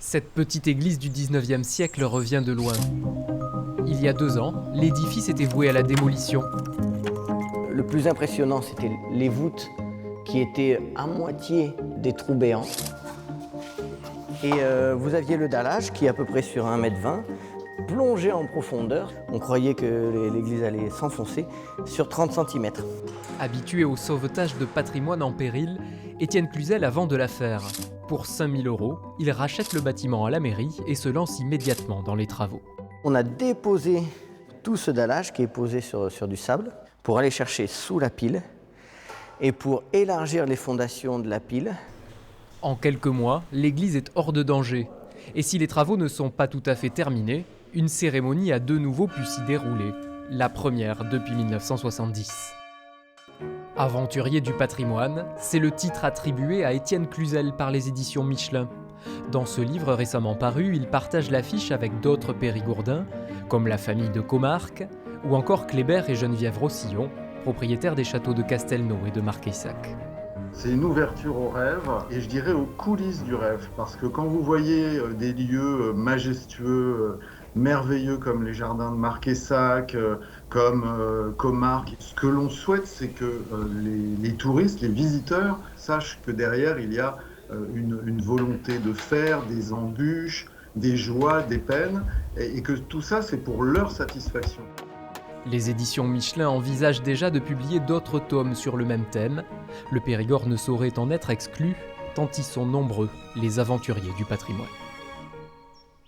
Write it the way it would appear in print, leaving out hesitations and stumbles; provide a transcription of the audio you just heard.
Cette petite église du 19e siècle revient de loin. Il y a 2 ans, l'édifice était voué à la démolition. Le plus impressionnant, c'était les voûtes qui étaient à moitié des trous béants. Et vous aviez le dallage qui est à peu près sur 1,20 m, plongé en profondeur. On croyait que l'église allait s'enfoncer sur 30 cm. Habitué au sauvetage de patrimoine en péril, Étienne Cluzel a vent de l'affaire. Pour 5 000 €, il rachète le bâtiment à la mairie et se lance immédiatement dans les travaux. On a déposé tout ce dallage qui est posé sur du sable pour aller chercher sous la pile et pour élargir les fondations de la pile. En quelques mois, l'église est hors de danger. Et si les travaux ne sont pas tout à fait terminés, une cérémonie a de nouveau pu s'y dérouler. La première depuis 1970. Aventurier du patrimoine, c'est le titre attribué à Étienne Cluzel par les éditions Michelin. Dans ce livre récemment paru, il partage l'affiche avec d'autres périgourdins, comme la famille de Comarque, ou encore Kléber et Geneviève Rossillon, propriétaires des châteaux de Castelnau et de Marqueyssac. C'est une ouverture au rêve, et je dirais aux coulisses du rêve, parce que quand vous voyez des lieux majestueux, merveilleux comme les jardins de Marqueyssac, comme Comarque, ce que l'on souhaite, c'est que les touristes, les visiteurs, sachent que derrière il y a une volonté de faire, des embûches, des joies, des peines, et que tout ça c'est pour leur satisfaction. Les éditions Michelin envisagent déjà de publier d'autres tomes sur le même thème. Le Périgord ne saurait en être exclu, tant ils sont nombreux, les aventuriers du patrimoine.